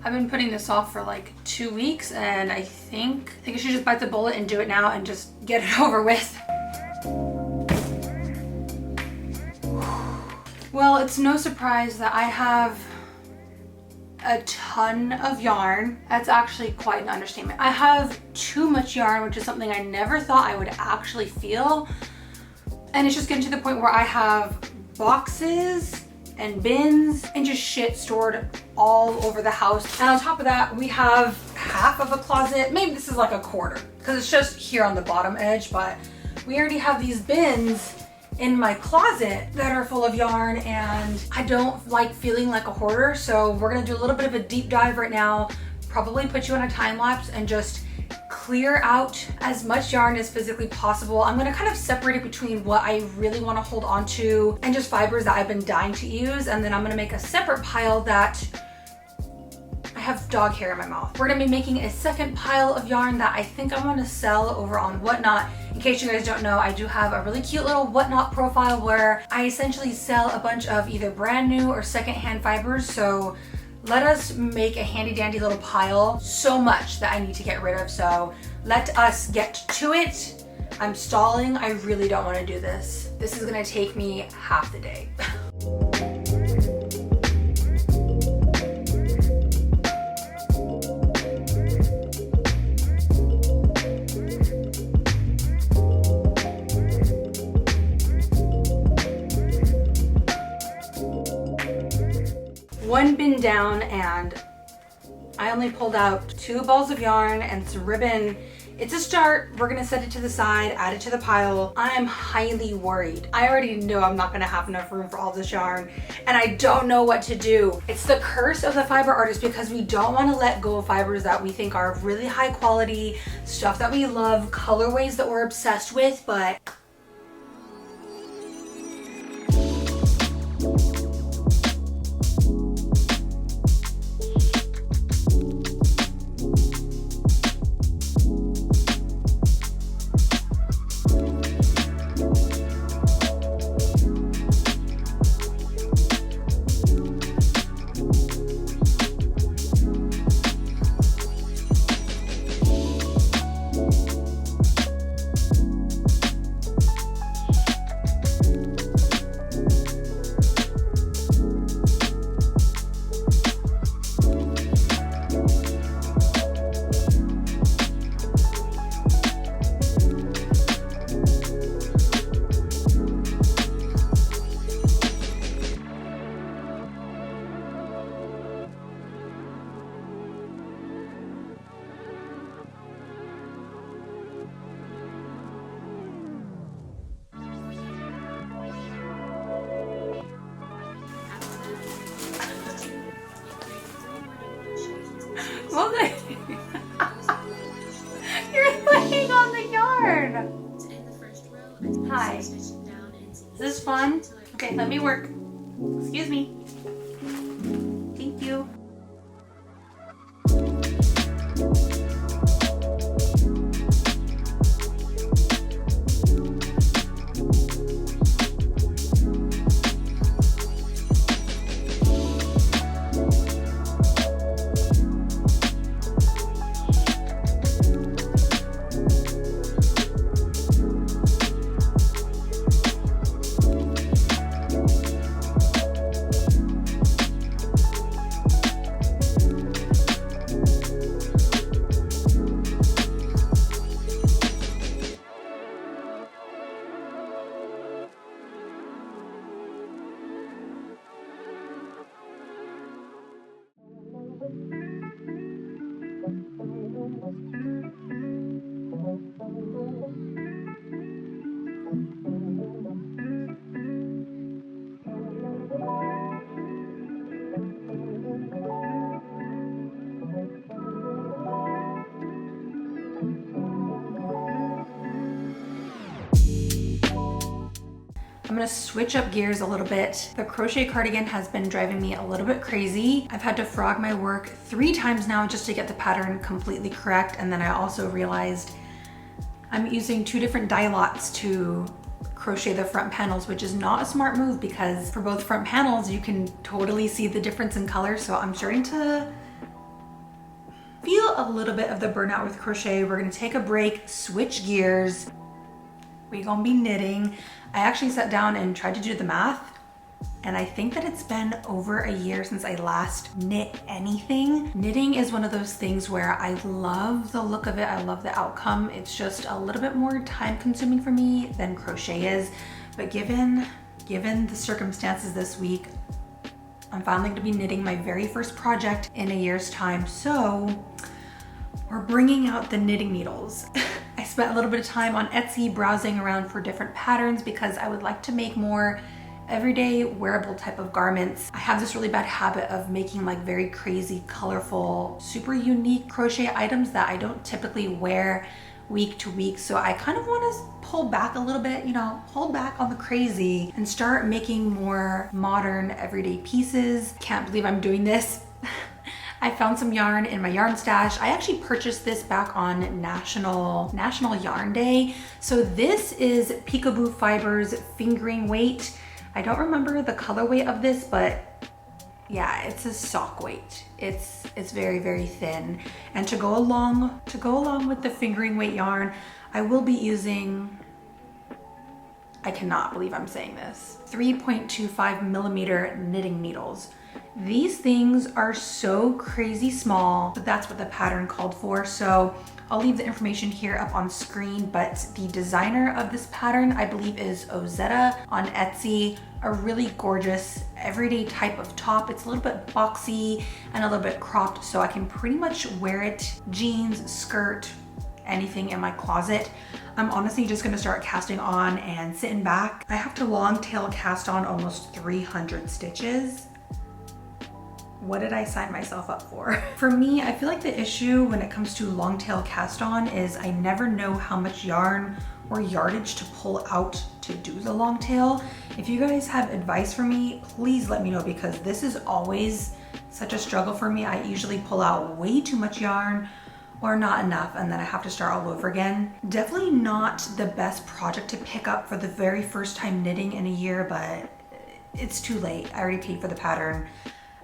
I've been putting this off for like 2 weeks, and I think I should just bite the bullet and do it now and just get it over with. Well, it's no surprise that I have a ton of yarn. That's actually quite an understatement. I have too much yarn, which is something I never thought I would actually feel. And it's just getting to the point where I have boxes and bins and just shit stored all over the house. And on top of that, we have half of a closet. Maybe this is like a quarter because it's just here on the bottom edge, but we already have these bins in my closet that are full of yarn, and I don't like feeling like a hoarder. So we're gonna do a little bit of a deep dive right now, probably put you on a time lapse and just clear out as much yarn as physically possible. I'm gonna kind of separate it between what I really wanna hold on to and just fibers that I've been dying to use. And then I'm gonna make a separate pile that I have dog hair in my mouth. We're gonna be making a second pile of yarn that I think I wanna sell over on Whatnot. In case you guys don't know, I do have a really cute little Whatnot profile where I essentially sell a bunch of either brand new or secondhand fibers. So let us make a handy dandy little pile. So much that I need to get rid of. So let us get to it. I'm stalling. I really don't want to do this. This is gonna take me half the day. One bin down, and I only pulled out 2 balls of yarn and some ribbon. It's a start. We're gonna set it to the side, add it to the pile. I'm highly worried. I already know I'm not gonna have enough room for all this yarn, and I don't know what to do. It's the curse of the fiber artist because we don't wanna let go of fibers that we think are really high quality, stuff that we love, colorways that we're obsessed with, but well, you're laying on the yarn. Hi. Is this fun? Okay, let me work. Excuse me. Thank you. I'm gonna switch up gears a little bit. The crochet cardigan has been driving me a little bit crazy. I've had to frog my work 3 times now just to get the pattern completely correct. And then I also realized I'm using 2 different dye lots to crochet the front panels, which is not a smart move because for both front panels, you can totally see the difference in color. So I'm starting to feel a little bit of the burnout with crochet. We're gonna take a break, switch gears. We're gonna be knitting. I actually sat down and tried to do the math, and I think that it's been over a year since I last knit anything. Knitting is one of those things where I love the look of it. I love the outcome. It's just a little bit more time consuming for me than crochet is. But given the circumstances this week, I'm finally gonna be knitting my very first project in a year's time. So we're bringing out the knitting needles. I spent a little bit of time on Etsy browsing around for different patterns because I would like to make more everyday wearable type of garments. I have this really bad habit of making like very crazy, colorful, super unique crochet items that I don't typically wear week to week. So I kind of want to pull back a little bit, you know, hold back on the crazy and start making more modern everyday pieces. Can't believe I'm doing this. I found some yarn in my yarn stash. I actually purchased this back on National Yarn Day. So this is Peekaboo Fibers fingering weight. I don't remember the colorway of this, but yeah, it's a sock weight. It's very, very thin. And to go along with the fingering weight yarn, I will be using, I cannot believe I'm saying this, 3.25 millimeter knitting needles. These things are so crazy small, but that's what the pattern called for. So I'll leave the information here up on screen, but the designer of this pattern, I believe, is Ozetta on Etsy. A really gorgeous everyday type of top. It's a little bit boxy and a little bit cropped, so I can pretty much wear it, jeans, skirt, anything in my closet. I'm honestly just gonna start casting on and sitting back. I have to long tail cast on almost 300 stitches. What did I sign myself up for? For me, I feel like the issue when it comes to long tail cast on is I never know how much yarn or yardage to pull out to do the long tail. If you guys have advice for me, please let me know, because this is always such a struggle for me. I usually pull out way too much yarn or not enough, and then I have to start all over again. Definitely not the best project to pick up for the very first time knitting in a year, but it's too late. I already paid for the pattern.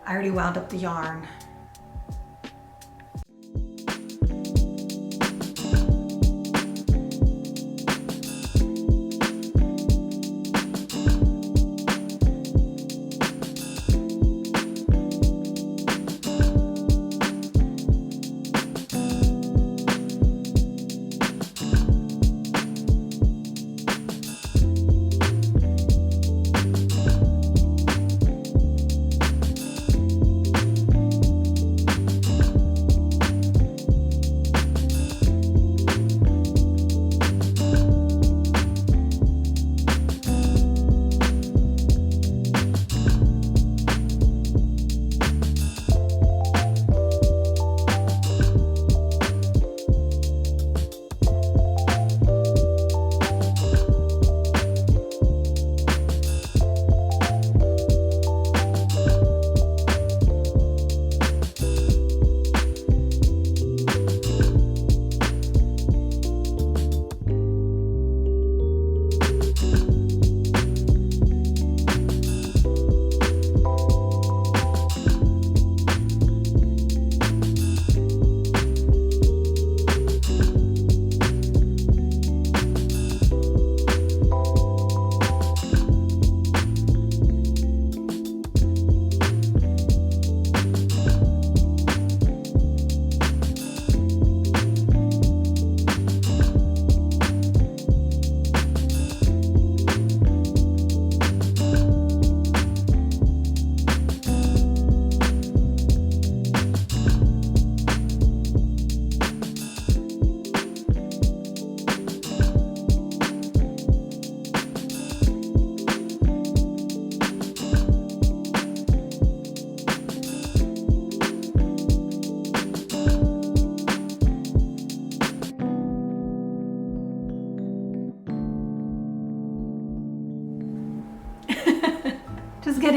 I already wound up the yarn.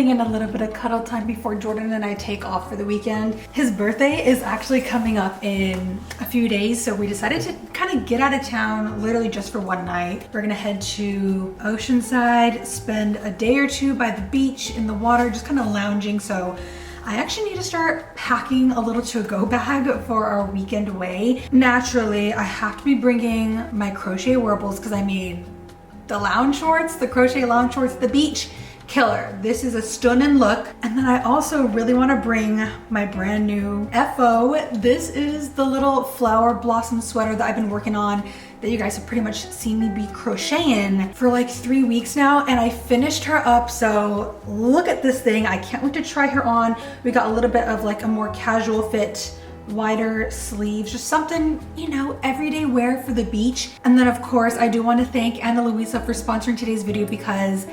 getting in a little bit of cuddle time before Jordan and I take off for the weekend. His birthday is actually coming up in a few days, so we decided to kind of get out of town literally just for one night. We're gonna head to Oceanside, spend a day or two by the beach in the water, just kind of lounging. So I actually need to start packing a little to-go bag for our weekend away. Naturally, I have to be bringing my crochet wearables because I made the lounge shorts, the crochet lounge shorts, the beach killer. This is a stunning look. And then I also really want to bring my brand new FO. This is the little flower blossom sweater that I've been working on, that you guys have pretty much seen me be crocheting for like 3 weeks now, and I finished her up. So look at this thing. I can't wait to try her on. We got a little bit of like a more casual fit, wider sleeves, just something, you know, everyday wear for the beach. And then of course, I do want to thank Ana Luisa for sponsoring today's video, because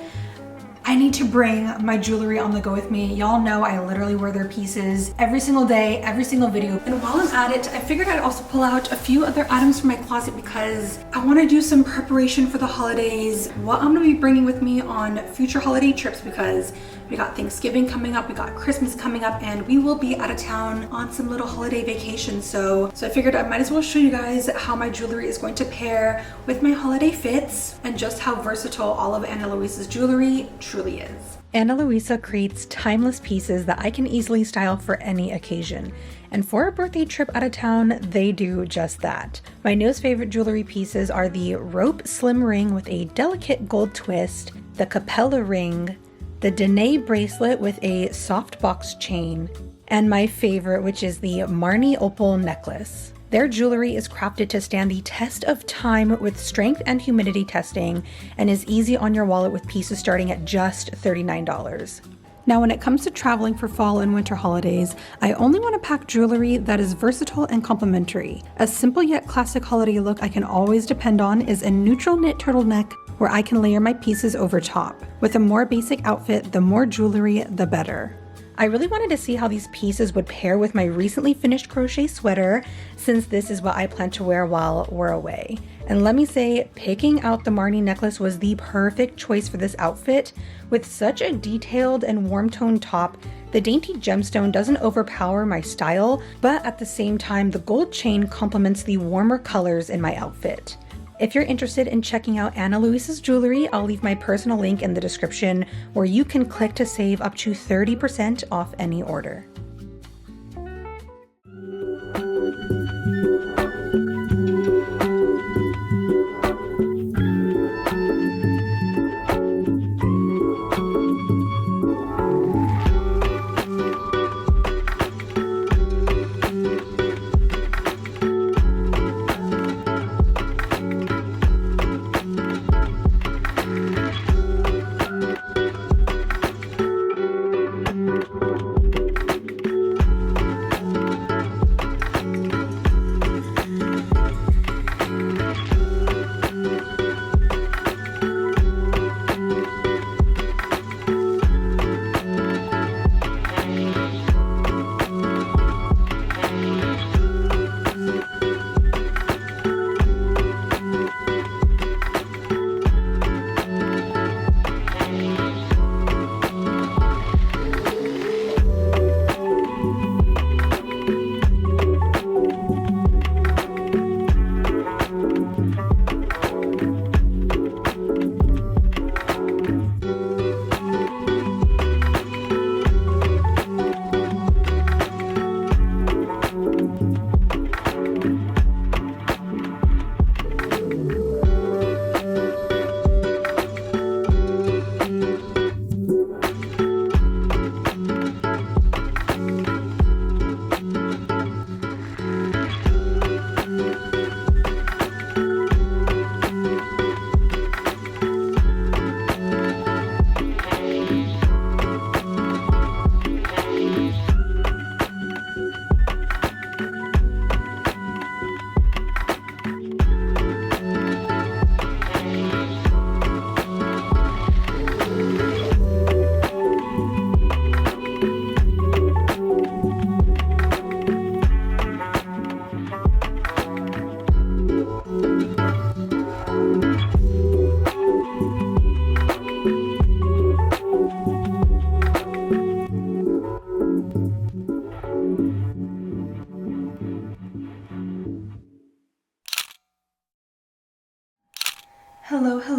I need to bring my jewelry on the go with me. Y'all know I literally wear their pieces every single day, every single video. And while I'm at it, I figured I'd also pull out a few other items from my closet because I want to do some preparation for the holidays, what I'm going to be bringing with me on future holiday trips, because we got Thanksgiving coming up, we got Christmas coming up, and we will be out of town on some little holiday vacation. So I figured I might as well show you guys how my jewelry is going to pair with my holiday fits, and just how versatile all of Ana Luisa's jewelry truly is. Ana Luisa creates timeless pieces that I can easily style for any occasion. And for a birthday trip out of town, they do just that. My newest favorite jewelry pieces are the rope slim ring with a delicate gold twist, the Capella ring, the Danae bracelet with a soft box chain, and my favorite, which is the Marni opal necklace. Their jewelry is crafted to stand the test of time with strength and humidity testing, and is easy on your wallet with pieces starting at just $39. Now, when it comes to traveling for fall and winter holidays, I only want to pack jewelry that is versatile and complementary. A simple yet classic holiday look I can always depend on is a neutral knit turtleneck where I can layer my pieces over top. With a more basic outfit, the more jewelry, the better. I really wanted to see how these pieces would pair with my recently finished crochet sweater, since this is what I plan to wear while we're away. And let me say, picking out the Marni necklace was the perfect choice for this outfit. With such a detailed and warm toned top, the dainty gemstone doesn't overpower my style, but at the same time, the gold chain complements the warmer colors in my outfit. If you're interested in checking out Ana Luisa's jewelry, I'll leave my personal link in the description where you can click to save up to 30% off any order.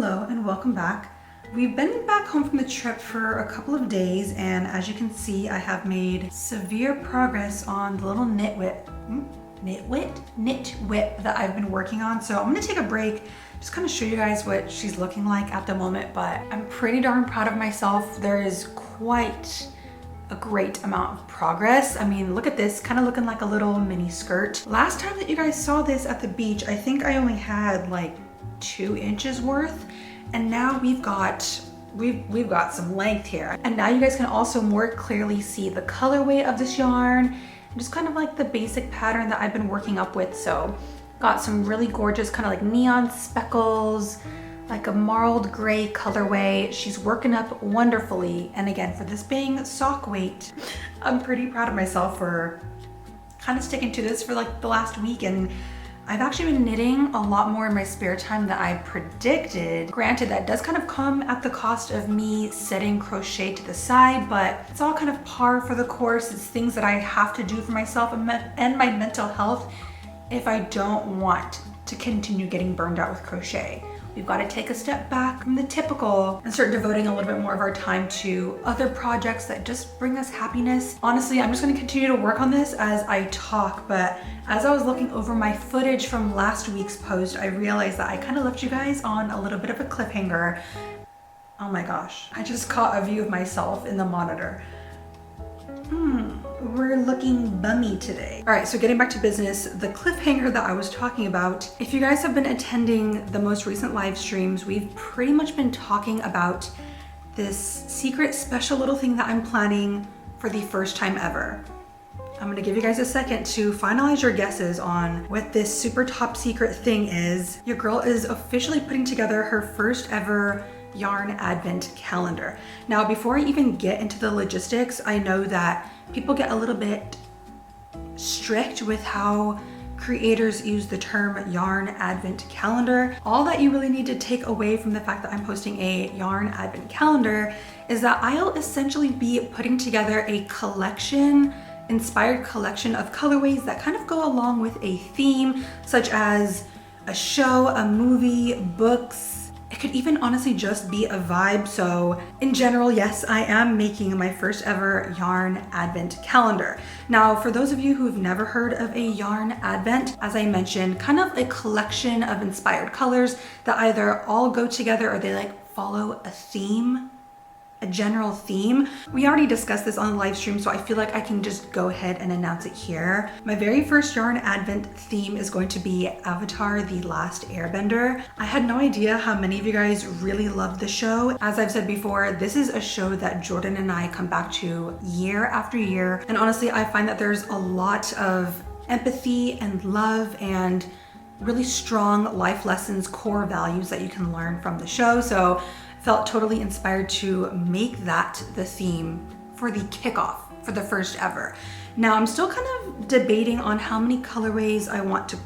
Hello and welcome back. We've been back home from the trip for a couple of days, and as you can see, I have made severe progress on the little knit whip that I've been working on. So I'm gonna take a break, just kind of show you guys what she's looking like at the moment, but I'm pretty darn proud of myself. There is quite a great amount of progress. I mean, look at this, kind of looking like a little mini skirt. Last time that you guys saw this at the beach, I think I only had like 2 inches worth, and now we've got some length here. And now you guys can also more clearly see the colorway of this yarn, and just kind of like the basic pattern that I've been working up with. So got some really gorgeous kind of like neon speckles, like a marled gray colorway. She's working up wonderfully. And again, for this being sock weight, I'm pretty proud of myself for kind of sticking to this for like the last week. And I've actually been knitting a lot more in my spare time than I predicted. Granted, that does kind of come at the cost of me setting crochet to the side, but it's all kind of par for the course. It's things that I have to do for myself and my mental health if I don't want to continue getting burned out with crochet. We've got to take a step back from the typical and start devoting a little bit more of our time to other projects that just bring us happiness. Honestly, I'm just going to continue to work on this as I talk, but as I was looking over my footage from last week's post, I realized that I kind of left you guys on a little bit of a cliffhanger. Oh my gosh, I just caught a view of myself in the monitor. We're looking bummy today. All right, so getting back to business, the cliffhanger that I was talking about, if you guys have been attending the most recent live streams, we've pretty much been talking about this secret special little thing that I'm planning for the first time ever. I'm gonna give you guys a second to finalize your guesses on what this super top secret thing is. Your girl is officially putting together her first ever yarn advent calendar. Now, before I even get into the logistics, I know that people get a little bit strict with how creators use the term yarn advent calendar. All that you really need to take away from the fact that I'm posting a yarn advent calendar is that I'll essentially be putting together a collection, inspired collection of colorways that kind of go along with a theme, such as a show, a movie, books. It could even honestly just be a vibe. So in general, yes, I am making my first ever yarn advent calendar. Now, for those of you who've never heard of a yarn advent, as I mentioned, kind of a collection of inspired colors that either all go together or they like follow a theme, a general theme. We already discussed this on the live stream, so I feel like I can just go ahead and announce it here. My very first yarn advent theme is going to be Avatar: The Last Airbender. I had no idea how many of you guys really loved the show. As I've said before, this is a show that Jordan and I come back to year after year. And honestly, I find that there's a lot of empathy and love and really strong life lessons, core values that you can learn from the show. So felt totally inspired to make that the theme for the kickoff for the first ever. Now, I'm still kind of debating on how many colorways I want to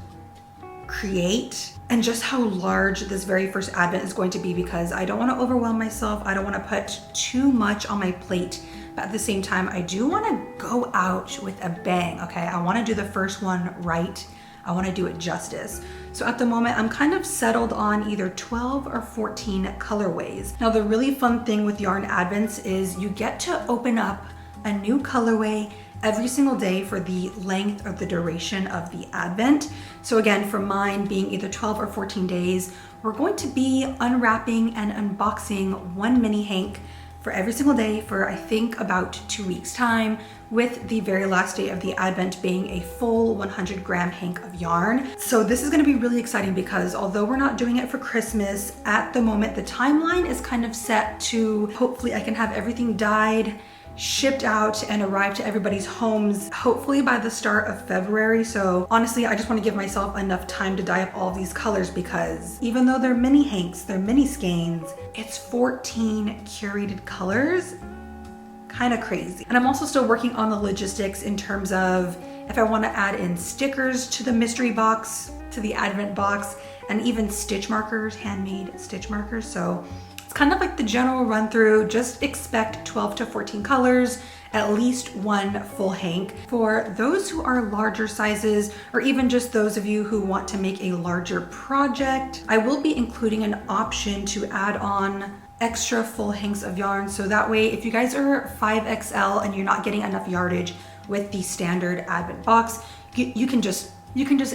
create and just how large this very first advent is going to be, because I don't want to overwhelm myself. I don't want to put too much on my plate, but at the same time, I do want to go out with a bang, okay? I want to do the first one right. I want to do it justice. So at the moment, I'm kind of settled on either 12 or 14 colorways. Now, the really fun thing with yarn advents is you get to open up a new colorway every single day for the length or the duration of the advent. So again, for mine being either 12 or 14 days, we're going to be unwrapping and unboxing one mini hank for every single day for I think about 2 weeks time, with the very last day of the advent being a full 100-gram hank of yarn. So this is gonna be really exciting because although we're not doing it for Christmas, at the moment the timeline is kind of set to hopefully I can have everything dyed, shipped out, and arrive to everybody's homes hopefully by the start of February. So honestly, I just want to give myself enough time to dye up all these colors, because even though they're mini hanks, they're mini skeins, it's 14 curated colors. Kind of crazy. And I'm also still working on the logistics in terms of if I want to add in stickers to the mystery box, to the advent box, and even stitch markers, handmade stitch markers. So it's kind of like the general run through. Just expect 12 to 14 colors at least one full hank. For those who are larger sizes, or even just those of you who want to make a larger project, I will be including an option to add on extra full hanks of yarn. So that way, if you guys are 5XL and you're not getting enough yardage with the standard Advent box, you can just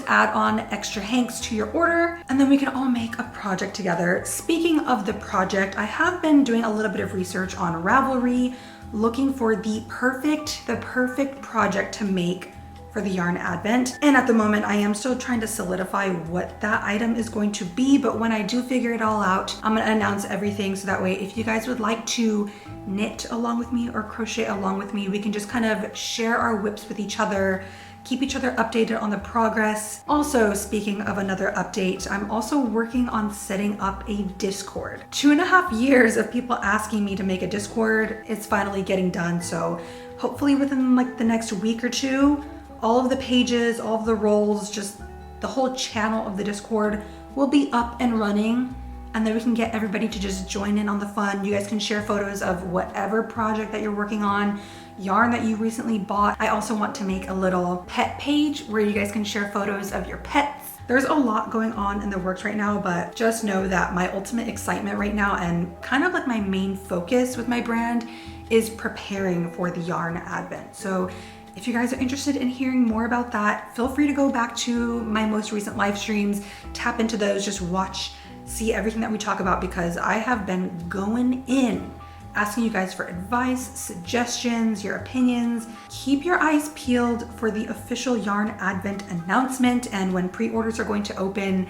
add on extra hanks to your order, and then we can all make a project together. Speaking of the project, I have been doing a little bit of research on Ravelry, looking for the perfect project to make for the yarn Advent. And at the moment, I am still trying to solidify what that item is going to be, but when I do figure it all out, I'm gonna announce everything, so that way if you guys would like to knit along with me or crochet along with me, we can just kind of share our whips with each other, keep each other updated on the progress. Also, speaking of another update, I'm also working on setting up a Discord. 2.5 years of people asking me to make a Discord, it's finally getting done. So hopefully within like the next week or two, all of the pages, all of the roles, just the whole channel of the Discord will be up and running. And then we can get everybody to just join in on the fun. You guys can share photos of whatever project that you're working on, yarn that you recently bought. I also want to make a little pet page where you guys can share photos of your pets. There's a lot going on in the works right now, but just know that my ultimate excitement right now, and kind of like my main focus with my brand, is preparing for the yarn Advent. So if you guys are interested in hearing more about that, feel free to go back to my most recent live streams, tap into those, just watch, see everything that we talk about, because I have been going in, asking you guys for advice, suggestions, your opinions. Keep your eyes peeled for the official yarn Advent announcement and when pre-orders are going to open.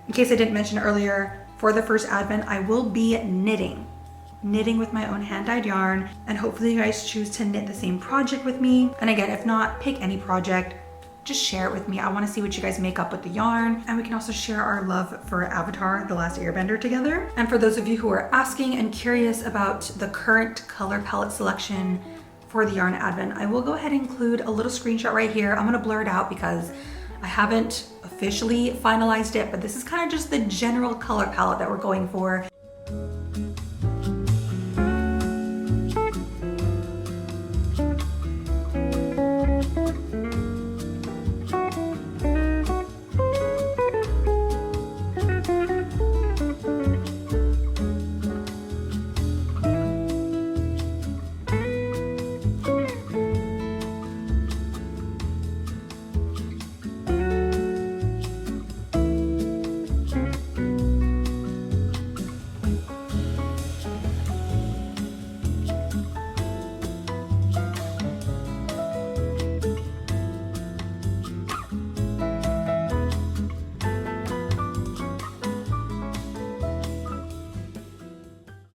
In case I didn't mention earlier, for the first Advent, I will be knitting with my own hand-dyed yarn, and hopefully you guys choose to knit the same project with me. And again, if not, pick any project, just share it with me. I want to see what you guys make up with the yarn, and we can also share our love for Avatar: The Last Airbender together. And for those of you who are asking and curious about the current color palette selection for the yarn Advent, I will go ahead and include a little screenshot right here. I'm gonna blur it out because I haven't officially finalized it, but this is kind of just the general color palette that we're going for.